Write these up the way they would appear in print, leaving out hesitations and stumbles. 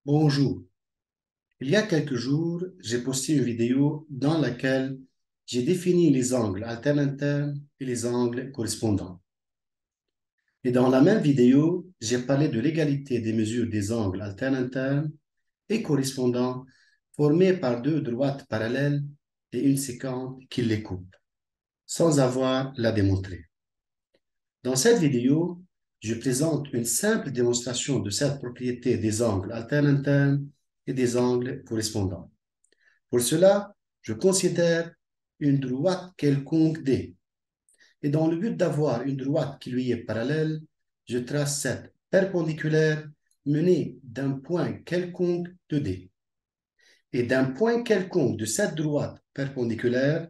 Bonjour. Il y a quelques jours, j'ai posté une vidéo dans laquelle j'ai défini les angles alternes-internes et les angles correspondants. Et dans la même vidéo, j'ai parlé de l'égalité des mesures des angles alternes-internes et correspondants formés par deux droites parallèles et une séquente qui les coupe, sans avoir à la démontrer. Dans cette vidéo, je présente une simple démonstration de cette propriété des angles alternes-internes et des angles correspondants. Pour cela, je considère une droite quelconque D. Et dans le but d'avoir une droite qui lui est parallèle, je trace cette perpendiculaire menée d'un point quelconque de D. Et d'un point quelconque de cette droite perpendiculaire,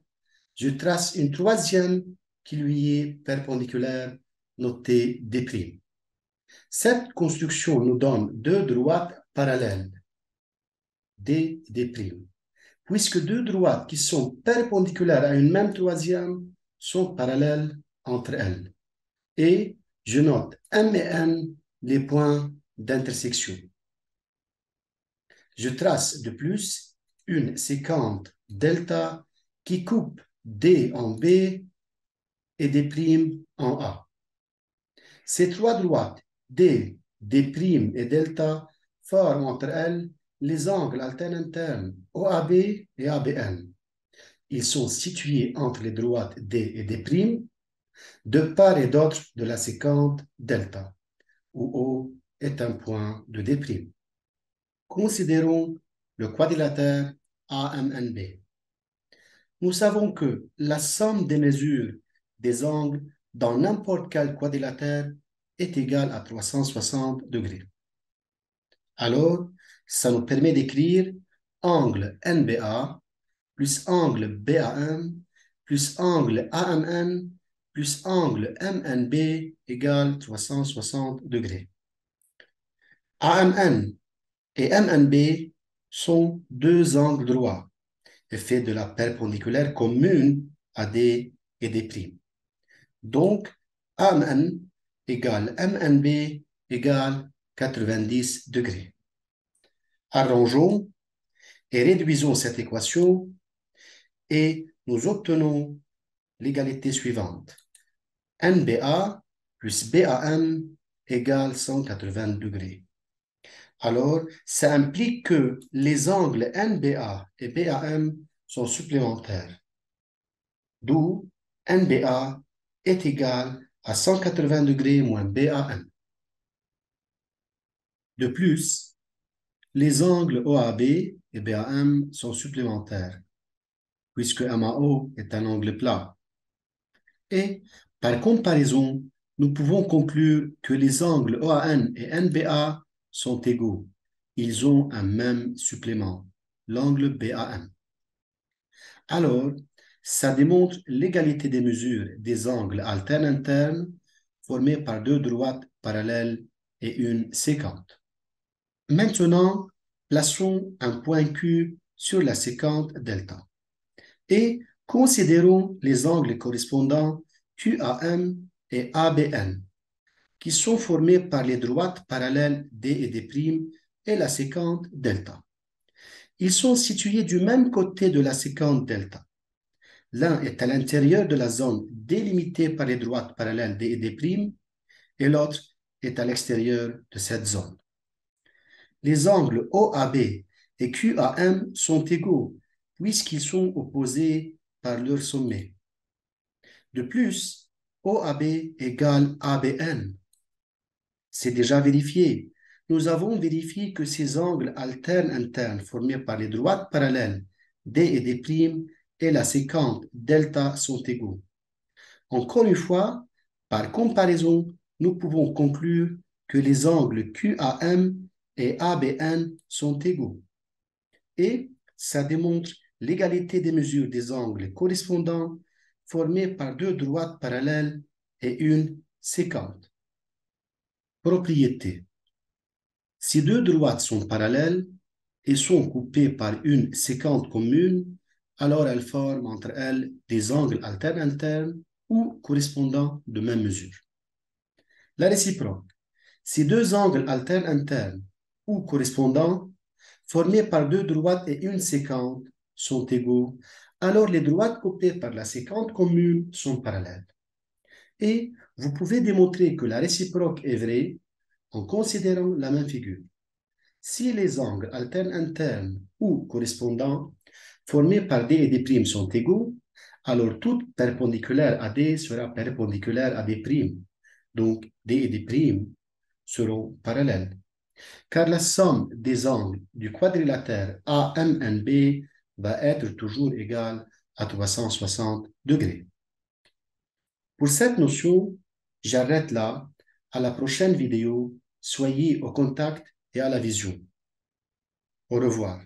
je trace une troisième qui lui est perpendiculaire, notée D'. Cette construction nous donne deux droites parallèles, D, D'. Puisque deux droites qui sont perpendiculaires à une même troisième sont parallèles entre elles. Et je note M et N les points d'intersection. Je trace de plus une séquente delta qui coupe D en B et D' en A. Ces trois droites, D, D' et delta, forment entre elles les angles alternes-internes OAB et ABN. Ils sont situés entre les droites D et D', de part et d'autre de la séquente delta, où O est un point de D'. Considérons le quadrilatère AMNB. Nous savons que la somme des mesures des angles dans n'importe quel quadrilatère est égale à 360 degrés. Alors, ça nous permet d'écrire angle NBA plus angle BAM plus angle AMN plus angle MNB égale 360 degrés. AMN et MNB sont deux angles droits et faits de la perpendiculaire commune à D et D'. Donc, AMN égale MNB égale 90 degrés. Arrangeons et réduisons cette équation et nous obtenons l'égalité suivante. NBA plus BAM égale 180 degrés. Alors, ça implique que les angles NBA et BAM sont supplémentaires, d'où NBA est égal à 180 degrés moins BAM. De plus, les angles OAB et BAM sont supplémentaires, puisque MAO est un angle plat. Et par comparaison, nous pouvons conclure que les angles OAN et NBA sont égaux. Ils ont un même supplément, l'angle BAM. Alors, ça démontre l'égalité des mesures des angles alternes-internes formés par deux droites parallèles et une séquente. Maintenant, plaçons un point Q sur la séquente delta et considérons les angles correspondants QAM et ABN, qui sont formés par les droites parallèles D et D' et la séquente delta. Ils sont situés du même côté de la séquente delta. L'un est à l'intérieur de la zone délimitée par les droites parallèles D et D' et l'autre est à l'extérieur de cette zone. Les angles OAB et QAM sont égaux puisqu'ils sont opposés par leur sommet. De plus, OAB égale ABN. C'est déjà vérifié. Nous avons vérifié que ces angles alternes-internes formés par les droites parallèles D et D' et la séquente delta sont égaux. Encore une fois, par comparaison, nous pouvons conclure que les angles QAM et ABN sont égaux. Et ça démontre l'égalité des mesures des angles correspondants formés par deux droites parallèles et une séquente. Propriété. Si deux droites sont parallèles et sont coupées par une séquente commune, alors elles forment entre elles des angles alternes-internes ou correspondants de même mesure. La réciproque. Si deux angles alternes-internes ou correspondants formés par deux droites et une séquente sont égaux, alors les droites coupées par la séquente commune sont parallèles. Et vous pouvez démontrer que la réciproque est vraie en considérant la même figure. Si les angles alternes internes ou correspondants formés par D et D' sont égaux, alors toute perpendiculaire à D sera perpendiculaire à D'. Donc D et D' seront parallèles. Car la somme des angles du quadrilatère AMNB va être toujours égale à 360 degrés. Pour cette notion, j'arrête là. À la prochaine vidéo, soyez au contact et à la vision. Au revoir.